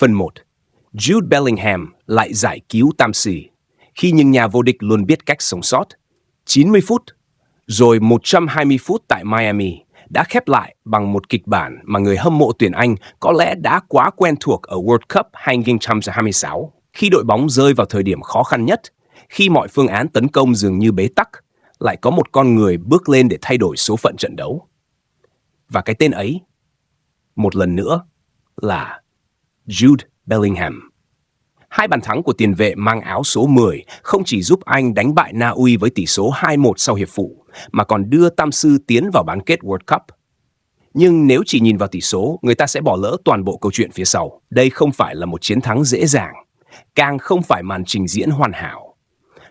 Phần 1. Jude Bellingham lại giải cứu tam sĩ khi những nhà vô địch luôn biết cách sống sót. 90 phút, rồi 120 phút tại Miami đã khép lại bằng một kịch bản mà người hâm mộ tuyển Anh có lẽ đã quá quen thuộc ở World Cup 2026. Khi đội bóng rơi vào thời điểm khó khăn nhất, khi mọi phương án tấn công dường như bế tắc, lại có một con người bước lên để thay đổi số phận trận đấu. Và cái tên ấy, một lần nữa, là Jude Bellingham. 2 bàn thắng của tiền vệ mang áo số 10 không chỉ giúp Anh đánh bại Na Uy với tỷ số 2-1 sau hiệp phụ, mà còn đưa Tam Sư tiến vào bán kết World Cup. Nhưng nếu chỉ nhìn vào tỷ số, người ta sẽ bỏ lỡ toàn bộ câu chuyện phía sau. Đây không phải là một chiến thắng dễ dàng, càng không phải màn trình diễn hoàn hảo.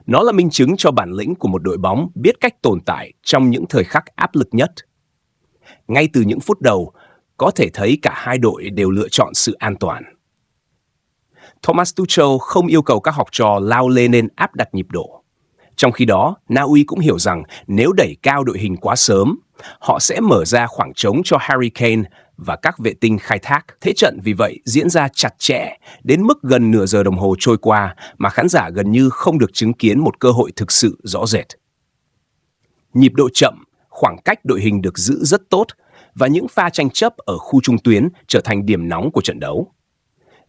Nó là minh chứng cho bản lĩnh của một đội bóng biết cách tồn tại trong những thời khắc áp lực nhất. Ngay từ những phút đầu, có thể thấy cả hai đội đều lựa chọn sự an toàn. Thomas Tuchel không yêu cầu các học trò lao lên nên áp đặt nhịp độ. Trong khi đó, Na Uy cũng hiểu rằng nếu đẩy cao đội hình quá sớm, họ sẽ mở ra khoảng trống cho Harry Kane và các vệ tinh khai thác. Thế trận vì vậy diễn ra chặt chẽ, đến mức gần nửa giờ đồng hồ trôi qua mà khán giả gần như không được chứng kiến một cơ hội thực sự rõ rệt. Nhịp độ chậm, khoảng cách đội hình được giữ rất tốt và những pha tranh chấp ở khu trung tuyến trở thành điểm nóng của trận đấu.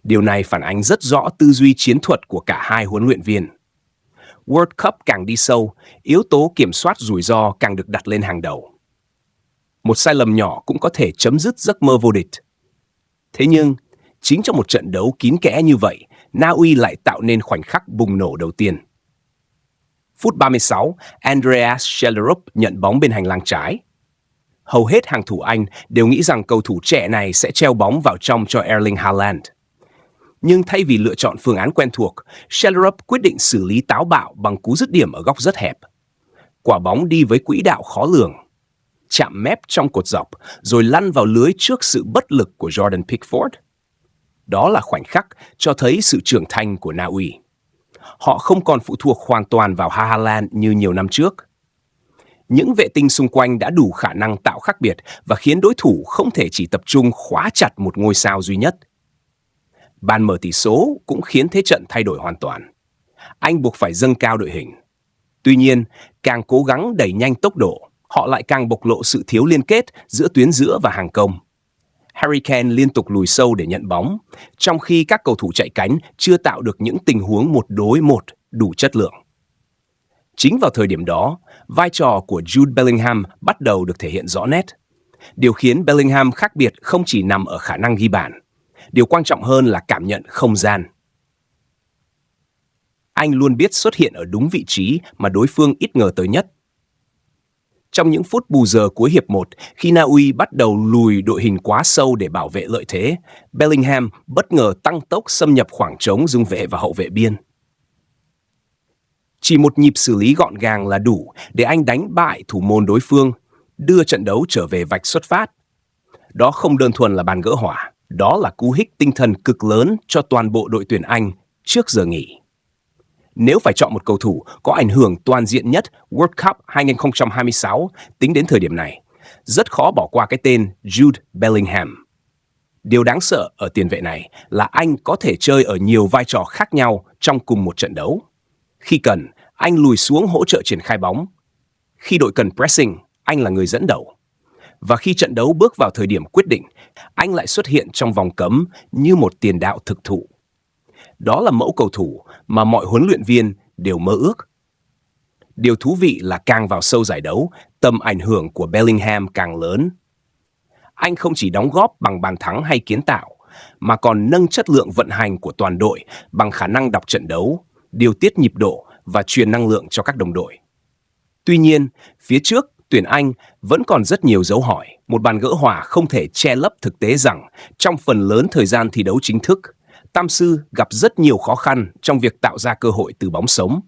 Điều này phản ánh rất rõ tư duy chiến thuật của cả hai huấn luyện viên. World Cup càng đi sâu, yếu tố kiểm soát rủi ro càng được đặt lên hàng đầu. Một sai lầm nhỏ cũng có thể chấm dứt giấc mơ vô địch. Thế nhưng, chính trong một trận đấu kín kẽ như vậy, Na Uy lại tạo nên khoảnh khắc bùng nổ đầu tiên. Phút 36, Andreas Schellerup nhận bóng bên hành lang trái. Hầu hết hàng thủ Anh đều nghĩ rằng cầu thủ trẻ này sẽ treo bóng vào trong cho Erling Haaland. Nhưng thay vì lựa chọn phương án quen thuộc, Schellerup quyết định xử lý táo bạo bằng cú dứt điểm ở góc rất hẹp. Quả bóng đi với quỹ đạo khó lường, chạm mép trong cột dọc, rồi lăn vào lưới trước sự bất lực của Jordan Pickford. Đó là khoảnh khắc cho thấy sự trưởng thành của Na Uy. Họ không còn phụ thuộc hoàn toàn vào Haaland như nhiều năm trước. Những vệ tinh xung quanh đã đủ khả năng tạo khác biệt và khiến đối thủ không thể chỉ tập trung khóa chặt một ngôi sao duy nhất. Bàn mở tỷ số cũng khiến thế trận thay đổi hoàn toàn. Anh buộc phải dâng cao đội hình. Tuy nhiên, càng cố gắng đẩy nhanh tốc độ, họ lại càng bộc lộ sự thiếu liên kết giữa tuyến giữa và hàng công. Harry Kane liên tục lùi sâu để nhận bóng, trong khi các cầu thủ chạy cánh chưa tạo được những tình huống 1 đối 1 đủ chất lượng. Chính vào thời điểm đó, vai trò của Jude Bellingham bắt đầu được thể hiện rõ nét. Điều khiến Bellingham khác biệt không chỉ nằm ở khả năng ghi bàn. Điều quan trọng hơn là cảm nhận không gian. Anh luôn biết xuất hiện ở đúng vị trí mà đối phương ít ngờ tới nhất. Trong những phút bù giờ cuối hiệp 1, khi Na Uy bắt đầu lùi đội hình quá sâu để bảo vệ lợi thế, Bellingham bất ngờ tăng tốc xâm nhập khoảng trống trung vệ và hậu vệ biên. Chỉ một nhịp xử lý gọn gàng là đủ để anh đánh bại thủ môn đối phương, đưa trận đấu trở về vạch xuất phát. Đó không đơn thuần là bàn gỡ hỏa, đó là cú hích tinh thần cực lớn cho toàn bộ đội tuyển Anh trước giờ nghỉ. Nếu phải chọn một cầu thủ có ảnh hưởng toàn diện nhất World Cup 2026 tính đến thời điểm này, rất khó bỏ qua cái tên Jude Bellingham. Điều đáng sợ ở tiền vệ này là anh có thể chơi ở nhiều vai trò khác nhau trong cùng một trận đấu. Khi cần, anh lùi xuống hỗ trợ triển khai bóng. Khi đội cần pressing, anh là người dẫn đầu. Và khi trận đấu bước vào thời điểm quyết định, anh lại xuất hiện trong vòng cấm như một tiền đạo thực thụ. Đó là mẫu cầu thủ mà mọi huấn luyện viên đều mơ ước. Điều thú vị là càng vào sâu giải đấu, tầm ảnh hưởng của Bellingham càng lớn. Anh không chỉ đóng góp bằng bàn thắng hay kiến tạo, mà còn nâng chất lượng vận hành của toàn đội bằng khả năng đọc trận đấu, điều tiết nhịp độ và truyền năng lượng cho các đồng đội. Tuy nhiên, phía trước, tuyển Anh vẫn còn rất nhiều dấu hỏi. Một bàn gỡ hòa không thể che lấp thực tế rằng trong phần lớn thời gian thi đấu chính thức, Tam Sư gặp rất nhiều khó khăn trong việc tạo ra cơ hội từ bóng sống.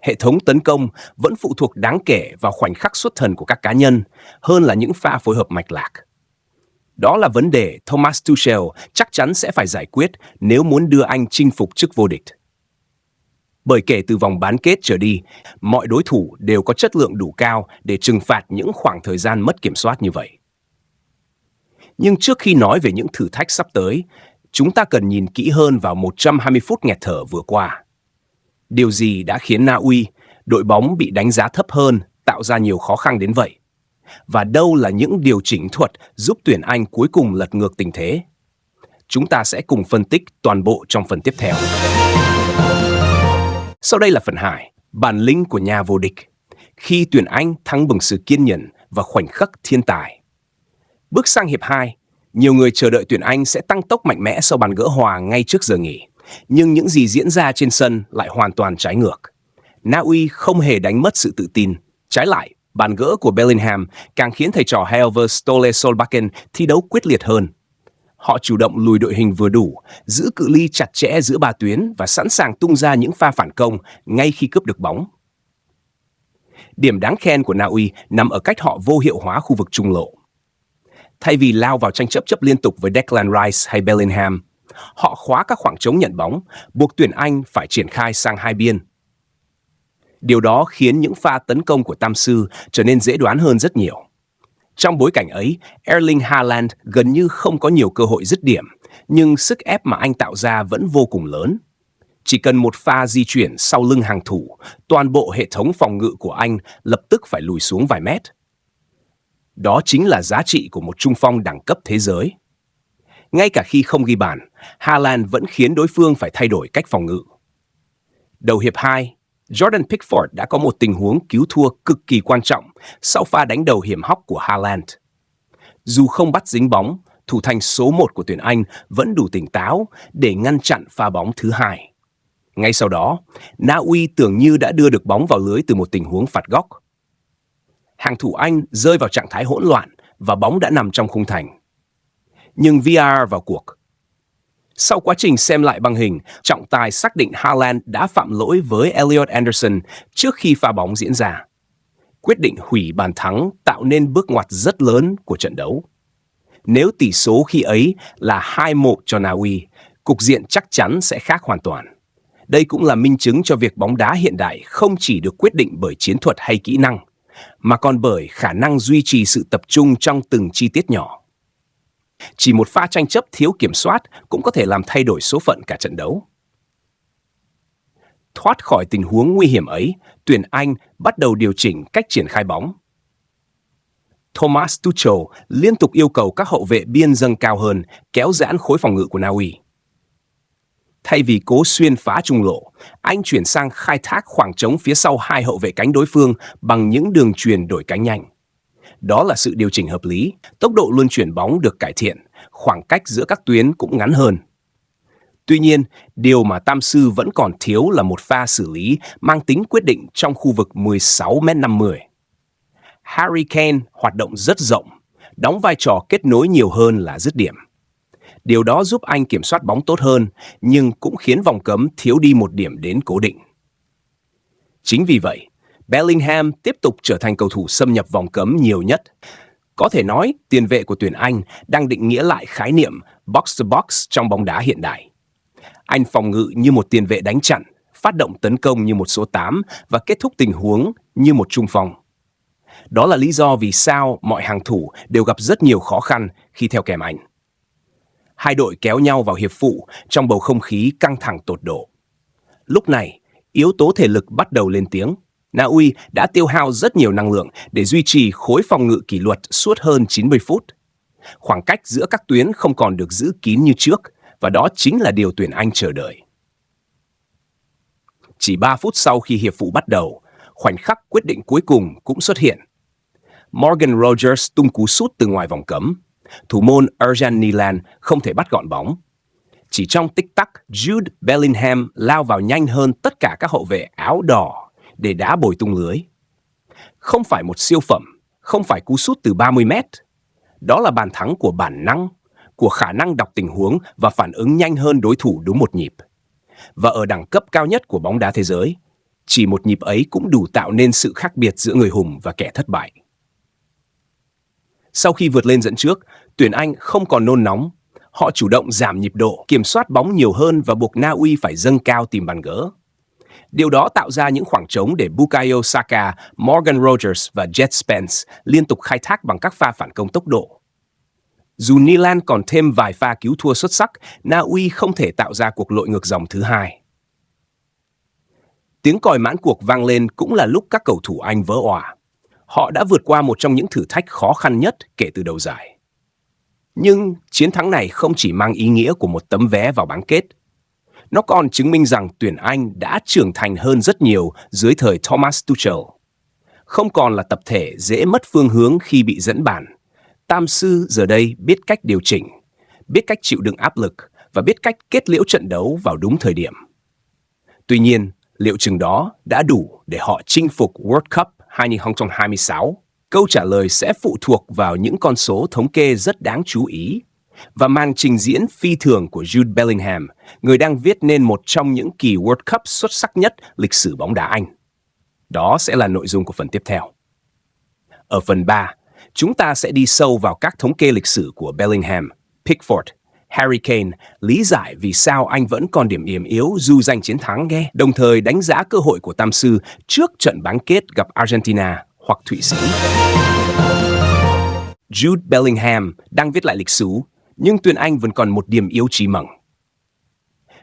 Hệ thống tấn công vẫn phụ thuộc đáng kể vào khoảnh khắc xuất thần của các cá nhân hơn là những pha phối hợp mạch lạc. Đó là vấn đề Thomas Tuchel chắc chắn sẽ phải giải quyết nếu muốn đưa Anh chinh phục chức vô địch. Bởi kể từ vòng bán kết trở đi, mọi đối thủ đều có chất lượng đủ cao để trừng phạt những khoảng thời gian mất kiểm soát như vậy. Nhưng trước khi nói về những thử thách sắp tới, chúng ta cần nhìn kỹ hơn vào 120 phút nghẹt thở vừa qua. Điều gì đã khiến Na Uy, đội bóng bị đánh giá thấp hơn, tạo ra nhiều khó khăn đến vậy? Và đâu là những điều chỉnh thuật giúp tuyển Anh cuối cùng lật ngược tình thế? Chúng ta sẽ cùng phân tích toàn bộ trong phần tiếp theo. Sau đây là phần 2, bản lĩnh của nhà vô địch. Khi tuyển Anh thắng bằng sự kiên nhẫn và khoảnh khắc thiên tài. Bước sang hiệp 2, nhiều người chờ đợi tuyển Anh sẽ tăng tốc mạnh mẽ sau bàn gỡ hòa ngay trước giờ nghỉ. Nhưng những gì diễn ra trên sân lại hoàn toàn trái ngược. Na Uy không hề đánh mất sự tự tin. Trái lại, bàn gỡ của Bellingham càng khiến thầy trò Helver Ståle Solbakken thi đấu quyết liệt hơn. Họ chủ động lùi đội hình vừa đủ, giữ cự ly chặt chẽ giữa ba tuyến và sẵn sàng tung ra những pha phản công ngay khi cướp được bóng. Điểm đáng khen của Na Uy nằm ở cách họ vô hiệu hóa khu vực trung lộ. Thay vì lao vào tranh chấp liên tục với Declan Rice hay Bellingham, họ khóa các khoảng trống nhận bóng, buộc tuyển Anh phải triển khai sang hai biên. Điều đó khiến những pha tấn công của Tam Sư trở nên dễ đoán hơn rất nhiều. Trong bối cảnh ấy, Erling Haaland gần như không có nhiều cơ hội dứt điểm, nhưng sức ép mà anh tạo ra vẫn vô cùng lớn. Chỉ cần một pha di chuyển sau lưng hàng thủ, toàn bộ hệ thống phòng ngự của anh lập tức phải lùi xuống vài mét. Đó chính là giá trị của một trung phong đẳng cấp thế giới. Ngay cả khi không ghi bàn, Haaland vẫn khiến đối phương phải thay đổi cách phòng ngự. Đầu hiệp 2, Jordan Pickford đã có một tình huống cứu thua cực kỳ quan trọng sau pha đánh đầu hiểm hóc của Haaland. Dù không bắt dính bóng, thủ thành số 1 của tuyển Anh vẫn đủ tỉnh táo để ngăn chặn pha bóng thứ hai. Ngay sau đó, Na Uy tưởng như đã đưa được bóng vào lưới từ một tình huống phạt góc. Hàng thủ Anh rơi vào trạng thái hỗn loạn và bóng đã nằm trong khung thành. Nhưng VAR vào cuộc. Sau quá trình xem lại băng hình, trọng tài xác định Haaland đã phạm lỗi với Elliot Anderson trước khi pha bóng diễn ra. Quyết định hủy bàn thắng tạo nên bước ngoặt rất lớn của trận đấu. Nếu tỷ số khi ấy là 2-1 cho Na Uy, cục diện chắc chắn sẽ khác hoàn toàn. Đây cũng là minh chứng cho việc bóng đá hiện đại không chỉ được quyết định bởi chiến thuật hay kỹ năng, mà còn bởi khả năng duy trì sự tập trung trong từng chi tiết nhỏ. Chỉ một pha tranh chấp thiếu kiểm soát cũng có thể làm thay đổi số phận cả trận đấu. Thoát khỏi tình huống nguy hiểm ấy, tuyển Anh bắt đầu điều chỉnh cách triển khai bóng. Thomas Tuchel liên tục yêu cầu các hậu vệ biên dâng cao hơn, kéo giãn khối phòng ngự của Na Uy. Thay vì cố xuyên phá trung lộ, anh chuyển sang khai thác khoảng trống phía sau hai hậu vệ cánh đối phương bằng những đường chuyền đổi cánh nhanh. Đó là sự điều chỉnh hợp lý, tốc độ luân chuyển bóng được cải thiện, khoảng cách giữa các tuyến cũng ngắn hơn. Tuy nhiên, điều mà Tam Sư vẫn còn thiếu là một pha xử lý mang tính quyết định trong khu vực 16m50. Harry Kane hoạt động rất rộng, đóng vai trò kết nối nhiều hơn là dứt điểm. Điều đó giúp anh kiểm soát bóng tốt hơn, nhưng cũng khiến vòng cấm thiếu đi một điểm đến cố định. Chính vì vậy, Bellingham tiếp tục trở thành cầu thủ xâm nhập vòng cấm nhiều nhất. Có thể nói, tiền vệ của tuyển Anh đang định nghĩa lại khái niệm box-to-box trong bóng đá hiện đại. Anh phòng ngự như một tiền vệ đánh chặn, phát động tấn công như một số 8 và kết thúc tình huống như một trung phong. Đó là lý do vì sao mọi hàng thủ đều gặp rất nhiều khó khăn khi theo kèm anh. Hai đội kéo nhau vào hiệp phụ trong bầu không khí căng thẳng tột độ. Lúc này, yếu tố thể lực bắt đầu lên tiếng. Na Uy đã tiêu hao rất nhiều năng lượng để duy trì khối phòng ngự kỷ luật suốt hơn 90 phút. Khoảng cách giữa các tuyến không còn được giữ kín như trước, và đó chính là điều tuyển Anh chờ đợi. Chỉ 3 phút sau khi hiệp phụ bắt đầu, khoảnh khắc quyết định cuối cùng cũng xuất hiện. Morgan Rogers tung cú sút từ ngoài vòng cấm. Thủ môn Arjan Nilan không thể bắt gọn bóng. Chỉ trong tích tắc, Jude Bellingham lao vào nhanh hơn tất cả các hậu vệ áo đỏ để đá bồi tung lưới. Không phải một siêu phẩm, không phải cú sút từ 30 mét. Đó là bàn thắng của bản năng, của khả năng đọc tình huống và phản ứng nhanh hơn đối thủ đúng một nhịp. Và ở đẳng cấp cao nhất của bóng đá thế giới, chỉ một nhịp ấy cũng đủ tạo nên sự khác biệt giữa người hùng và kẻ thất bại. Sau khi vượt lên dẫn trước, tuyển Anh không còn nôn nóng. Họ chủ động giảm nhịp độ, kiểm soát bóng nhiều hơn và buộc Na Uy phải dâng cao tìm bàn gỡ. Điều đó tạo ra những khoảng trống để Bukayo Saka, Morgan Rogers và Jet Spence liên tục khai thác bằng các pha phản công tốc độ. Dù Nilan còn thêm vài pha cứu thua xuất sắc, Na Uy không thể tạo ra cuộc lội ngược dòng thứ hai. Tiếng còi mãn cuộc vang lên cũng là lúc các cầu thủ Anh vỡ òa. Họ đã vượt qua một trong những thử thách khó khăn nhất kể từ đầu giải. Nhưng chiến thắng này không chỉ mang ý nghĩa của một tấm vé vào bán kết. Nó còn chứng minh rằng tuyển Anh đã trưởng thành hơn rất nhiều dưới thời Thomas Tuchel. Không còn là tập thể dễ mất phương hướng khi bị dẫn bàn. Tam sư giờ đây biết cách điều chỉnh, biết cách chịu đựng áp lực và biết cách kết liễu trận đấu vào đúng thời điểm. Tuy nhiên, liệu chừng đó đã đủ để họ chinh phục World Cup 2026? Câu trả lời sẽ phụ thuộc vào những con số thống kê rất đáng chú ý và màn trình diễn phi thường của Jude Bellingham, người đang viết nên một trong những kỳ World Cup xuất sắc nhất lịch sử bóng đá Anh. Đó sẽ là nội dung của phần tiếp theo. Ở phần 3, chúng ta sẽ đi sâu vào các thống kê lịch sử của Bellingham, Pickford, Harry Kane, lý giải vì sao anh vẫn còn điểm yểm yếu dù giành chiến thắng nghe, đồng thời đánh giá cơ hội của Tam sư trước trận bán kết gặp Argentina hoặc Thụy Sĩ. Jude Bellingham đang viết lại lịch sử, nhưng tuyển Anh vẫn còn một điểm yếu chí mạng.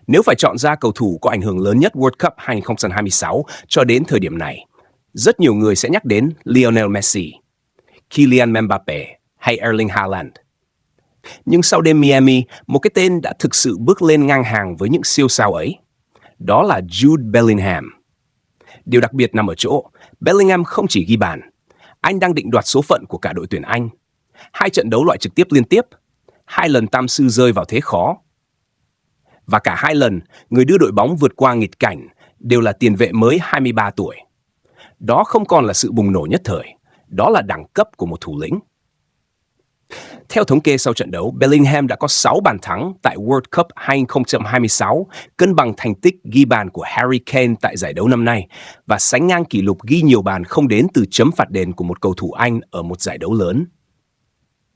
Nếu phải chọn ra cầu thủ có ảnh hưởng lớn nhất World Cup 2026 cho đến thời điểm này, rất nhiều người sẽ nhắc đến Lionel Messi, Kylian Mbappé hay Erling Haaland. Nhưng sau đêm Miami, một cái tên đã thực sự bước lên ngang hàng với những siêu sao ấy. Đó là Jude Bellingham. Điều đặc biệt nằm ở chỗ, Bellingham không chỉ ghi bàn, anh đang định đoạt số phận của cả đội tuyển Anh. 2 trận đấu loại trực tiếp liên tiếp, 2 lần Tam sư rơi vào thế khó. Và cả 2 lần, người đưa đội bóng vượt qua nghịch cảnh đều là tiền vệ mới 23 tuổi. Đó không còn là sự bùng nổ nhất thời, đó là đẳng cấp của một thủ lĩnh. Theo thống kê sau trận đấu, Bellingham đã có 6 bàn thắng tại World Cup 2026, cân bằng thành tích ghi bàn của Harry Kane tại giải đấu năm nay và sánh ngang kỷ lục ghi nhiều bàn không đến từ chấm phạt đền của một cầu thủ Anh ở một giải đấu lớn.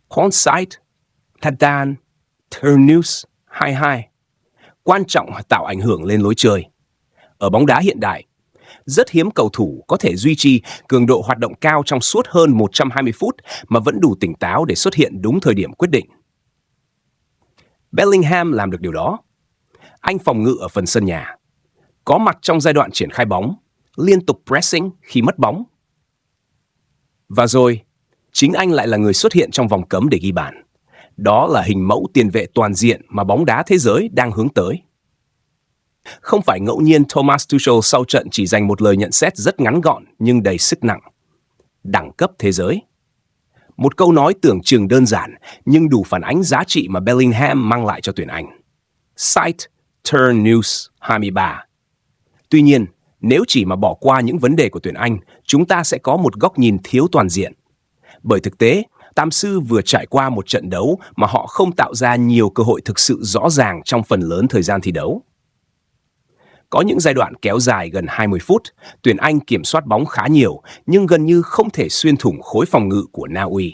Hornside, Tadan, Turnus, 22. Quan trọng là tạo ảnh hưởng lên lối chơi. Ở bóng đá hiện đại, rất hiếm cầu thủ có thể duy trì cường độ hoạt động cao trong suốt hơn 120 phút mà vẫn đủ tỉnh táo để xuất hiện đúng thời điểm quyết định. Bellingham làm được điều đó. Anh phòng ngự ở phần sân nhà, có mặt trong giai đoạn triển khai bóng, liên tục pressing khi mất bóng. Và rồi, chính anh lại là người xuất hiện trong vòng cấm để ghi bàn. Đó là hình mẫu tiền vệ toàn diện mà bóng đá thế giới đang hướng tới. Không phải ngẫu nhiên Thomas Tuchel sau trận chỉ dành một lời nhận xét rất ngắn gọn nhưng đầy sức nặng. Đẳng cấp thế giới. Một câu nói tưởng chừng đơn giản nhưng đủ phản ánh giá trị mà Bellingham mang lại cho tuyển Anh. Cite Turn News 23. Tuy nhiên, nếu chỉ mà bỏ qua những vấn đề của tuyển Anh, chúng ta sẽ có một góc nhìn thiếu toàn diện. Bởi thực tế, Tam sư vừa trải qua một trận đấu mà họ không tạo ra nhiều cơ hội thực sự rõ ràng trong phần lớn thời gian thi đấu. Có những giai đoạn kéo dài gần 20 phút, tuyển Anh kiểm soát bóng khá nhiều nhưng gần như không thể xuyên thủng khối phòng ngự của Na Uy.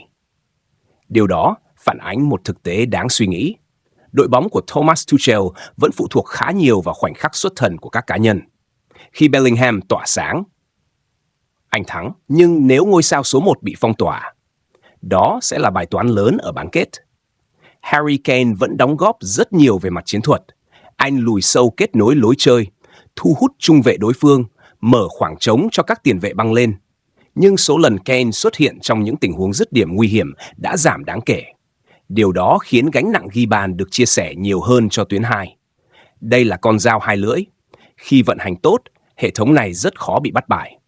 Điều đó phản ánh một thực tế đáng suy nghĩ. Đội bóng của Thomas Tuchel vẫn phụ thuộc khá nhiều vào khoảnh khắc xuất thần của các cá nhân. Khi Bellingham tỏa sáng, anh thắng, nhưng nếu ngôi sao số 1 bị phong tỏa, đó sẽ là bài toán lớn ở bán kết. Harry Kane vẫn đóng góp rất nhiều về mặt chiến thuật. Anh lùi sâu kết nối lối chơi, thu hút trung vệ đối phương, mở khoảng trống cho các tiền vệ băng lên. Nhưng số lần Kane xuất hiện trong những tình huống dứt điểm nguy hiểm đã giảm đáng kể. Điều đó khiến gánh nặng ghi bàn được chia sẻ nhiều hơn cho tuyến 2. Đây là con dao hai lưỡi. Khi vận hành tốt, hệ thống này rất khó bị bắt bại.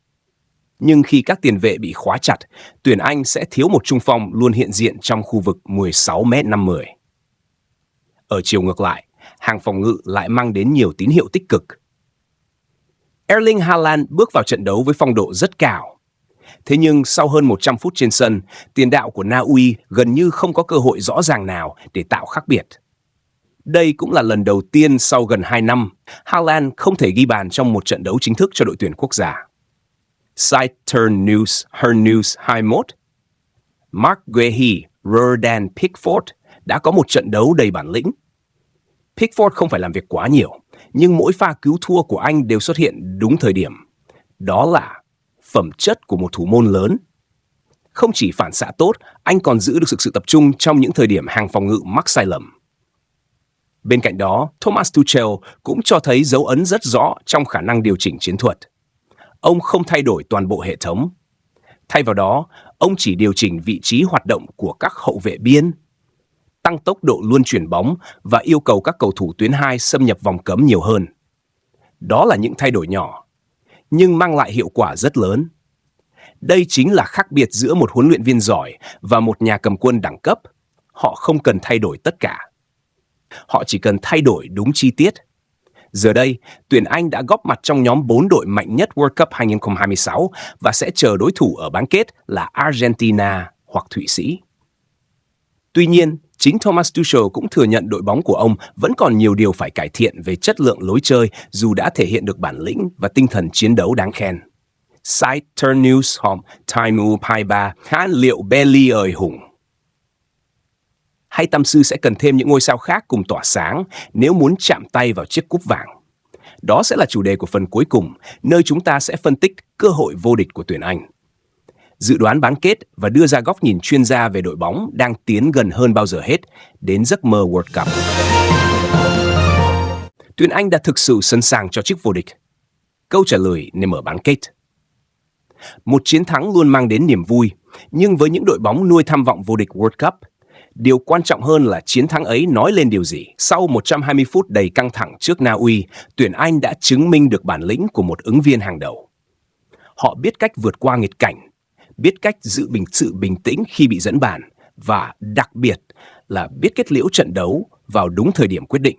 Nhưng khi các tiền vệ bị khóa chặt, tuyển Anh sẽ thiếu một trung phong luôn hiện diện trong khu vực 16m50. Ở chiều ngược lại, hàng phòng ngự lại mang đến nhiều tín hiệu tích cực. Erling Haaland bước vào trận đấu với phong độ rất cao. Thế nhưng sau hơn 100 phút trên sân, tiền đạo của Na Uy gần như không có cơ hội rõ ràng nào để tạo khác biệt. Đây cũng là lần đầu tiên sau gần 2 năm, Haaland không thể ghi bàn trong một trận đấu chính thức cho đội tuyển quốc gia. Site Turn News, Her News 21. Mark Guehi, Rodan Pickford đã có một trận đấu đầy bản lĩnh. Pickford không phải làm việc quá nhiều, nhưng mỗi pha cứu thua của anh đều xuất hiện đúng thời điểm. Đó là phẩm chất của một thủ môn lớn. Không chỉ phản xạ tốt, anh còn giữ được sự tập trung trong những thời điểm hàng phòng ngự mắc sai lầm. Bên cạnh đó, Thomas Tuchel cũng cho thấy dấu ấn rất rõ trong khả năng điều chỉnh chiến thuật. Ông không thay đổi toàn bộ hệ thống. Thay vào đó, ông chỉ điều chỉnh vị trí hoạt động của các hậu vệ biên, tăng tốc độ luân chuyển bóng và yêu cầu các cầu thủ tuyến 2 xâm nhập vòng cấm nhiều hơn. Đó là những thay đổi nhỏ, nhưng mang lại hiệu quả rất lớn. Đây chính là khác biệt giữa một huấn luyện viên giỏi và một nhà cầm quân đẳng cấp. Họ không cần thay đổi tất cả. Họ chỉ cần thay đổi đúng chi tiết. Giờ đây, tuyển Anh đã góp mặt trong nhóm 4 đội mạnh nhất World Cup 2026 và sẽ chờ đối thủ ở bán kết là Argentina hoặc Thụy Sĩ. Tuy nhiên, chính Thomas Tuchel cũng thừa nhận đội bóng của ông vẫn còn nhiều điều phải cải thiện về chất lượng lối chơi dù đã thể hiện được bản lĩnh và tinh thần chiến đấu đáng khen. Site Turn News hôm Time U 23 hãn liệu Belly ơi hùng. Hay Tam Sư sẽ cần thêm những ngôi sao khác cùng tỏa sáng nếu muốn chạm tay vào chiếc cúp vàng. Đó sẽ là chủ đề của phần cuối cùng, nơi chúng ta sẽ phân tích cơ hội vô địch của tuyển Anh, dự đoán bán kết và đưa ra góc nhìn chuyên gia về đội bóng đang tiến gần hơn bao giờ hết đến giấc mơ World Cup. Tuyển Anh đã thực sự sẵn sàng cho chiếc vô địch. Câu trả lời nằm ở bán kết. Một chiến thắng luôn mang đến niềm vui, nhưng với những đội bóng nuôi tham vọng vô địch World Cup, điều quan trọng hơn là chiến thắng ấy nói lên điều gì. Sau 120 phút đầy căng thẳng trước Na Uy, tuyển Anh đã chứng minh được bản lĩnh của một ứng viên hàng đầu. Họ biết cách vượt qua nghịch cảnh, biết cách giữ sự bình tĩnh khi bị dẫn bàn và đặc biệt là biết kết liễu trận đấu vào đúng thời điểm quyết định.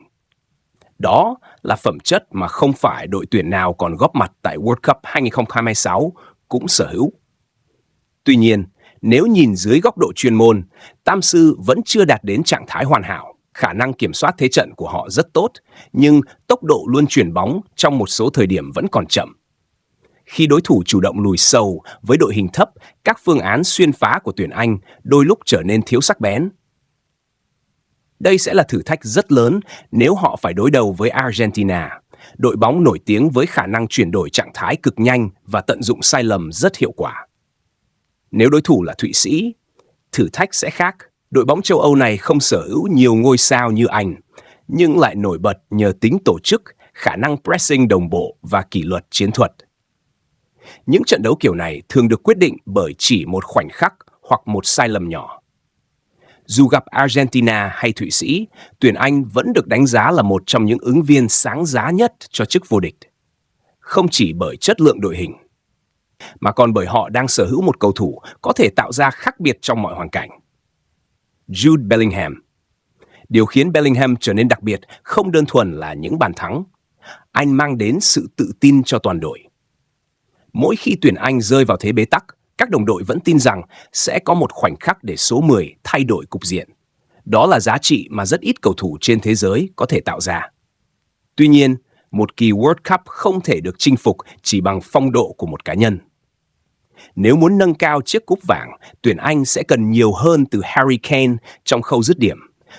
Đó là phẩm chất mà không phải đội tuyển nào còn góp mặt tại World Cup 2026 cũng sở hữu. Tuy nhiên, nếu nhìn dưới góc độ chuyên môn, Tam Sư vẫn chưa đạt đến trạng thái hoàn hảo. Khả năng kiểm soát thế trận của họ rất tốt, nhưng tốc độ luân chuyển bóng trong một số thời điểm vẫn còn chậm. Khi đối thủ chủ động lùi sâu với đội hình thấp, các phương án xuyên phá của tuyển Anh đôi lúc trở nên thiếu sắc bén. Đây sẽ là thử thách rất lớn nếu họ phải đối đầu với Argentina, đội bóng nổi tiếng với khả năng chuyển đổi trạng thái cực nhanh và tận dụng sai lầm rất hiệu quả. Nếu đối thủ là Thụy Sĩ, thử thách sẽ khác. Đội bóng châu Âu này không sở hữu nhiều ngôi sao như Anh, nhưng lại nổi bật nhờ tính tổ chức, khả năng pressing đồng bộ và kỷ luật chiến thuật. Những trận đấu kiểu này thường được quyết định bởi chỉ một khoảnh khắc hoặc một sai lầm nhỏ. Dù gặp Argentina hay Thụy Sĩ, tuyển Anh vẫn được đánh giá là một trong những ứng viên sáng giá nhất cho chức vô địch. Không chỉ bởi chất lượng đội hình, mà còn bởi họ đang sở hữu một cầu thủ có thể tạo ra khác biệt trong mọi hoàn cảnh. Jude Bellingham. Điều khiến Bellingham trở nên đặc biệt không đơn thuần là những bàn thắng. Anh mang đến sự tự tin cho toàn đội. Mỗi khi tuyển Anh rơi vào thế bế tắc, các đồng đội vẫn tin rằng sẽ có một khoảnh khắc để số 10 thay đổi cục diện. Đó là giá trị mà rất ít cầu thủ trên thế giới có thể tạo ra. Tuy nhiên, một kỳ World Cup không thể được chinh phục chỉ bằng phong độ của một cá nhân. Nếu muốn nâng cao chiếc cúp vàng, tuyển Anh sẽ cần nhiều hơn từ Harry Kane trong khâu dứt điểm,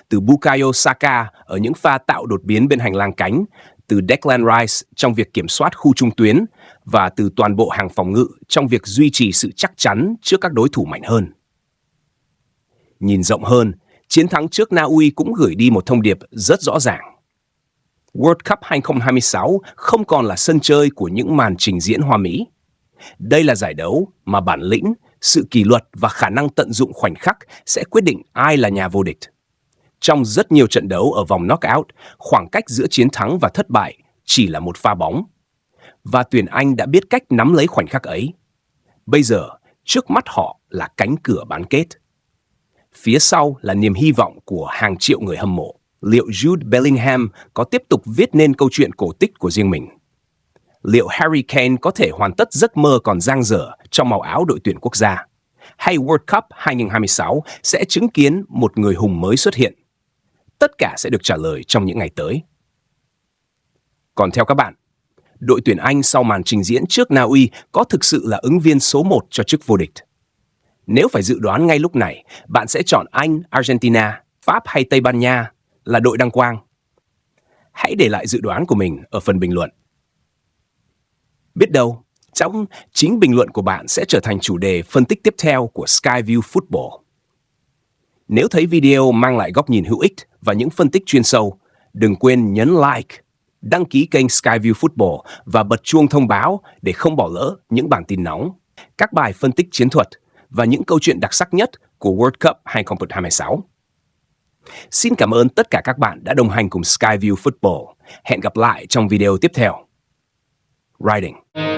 từ Bukayo Saka ở những pha tạo đột biến bên hành lang cánh, từ Declan Rice trong việc kiểm soát khu trung tuyến và từ toàn bộ hàng phòng ngự trong việc duy trì sự chắc chắn trước các đối thủ mạnh hơn. Nhìn rộng hơn, chiến thắng trước Na Uy cũng gửi đi một thông điệp rất rõ ràng. World Cup 2026 không còn là sân chơi của những màn trình diễn hoa mỹ. Đây là giải đấu mà bản lĩnh, sự kỷ luật và khả năng tận dụng khoảnh khắc sẽ quyết định ai là nhà vô địch. Trong rất nhiều trận đấu ở vòng knockout, khoảng cách giữa chiến thắng và thất bại chỉ là một pha bóng. Và tuyển Anh đã biết cách nắm lấy khoảnh khắc ấy. Bây giờ, trước mắt họ là cánh cửa bán kết. Phía sau là niềm hy vọng của hàng triệu người hâm mộ. Liệu Jude Bellingham có tiếp tục viết nên câu chuyện cổ tích của riêng mình? Liệu Harry Kane có thể hoàn tất giấc mơ còn dang dở trong màu áo đội tuyển quốc gia? Hay World Cup 2026 sẽ chứng kiến một người hùng mới xuất hiện? Tất cả sẽ được trả lời trong những ngày tới. Còn theo các bạn, đội tuyển Anh sau màn trình diễn trước Na Uy có thực sự là ứng viên số 1 cho chức vô địch? Nếu phải dự đoán ngay lúc này, bạn sẽ chọn Anh, Argentina, Pháp hay Tây Ban Nha là đội đăng quang? Hãy để lại dự đoán của mình ở phần bình luận. Biết đâu, Trong chính bình luận của bạn sẽ trở thành chủ đề phân tích tiếp theo của Skyview Football. Nếu thấy video mang lại góc nhìn hữu ích và những phân tích chuyên sâu, đừng quên nhấn like, đăng ký kênh Skyview Football và bật chuông thông báo để không bỏ lỡ những bản tin nóng, các bài phân tích chiến thuật và những câu chuyện đặc sắc nhất của World Cup 2026. Xin cảm ơn tất cả các bạn đã đồng hành cùng Skyview Football. Hẹn gặp lại trong video tiếp theo. Writing.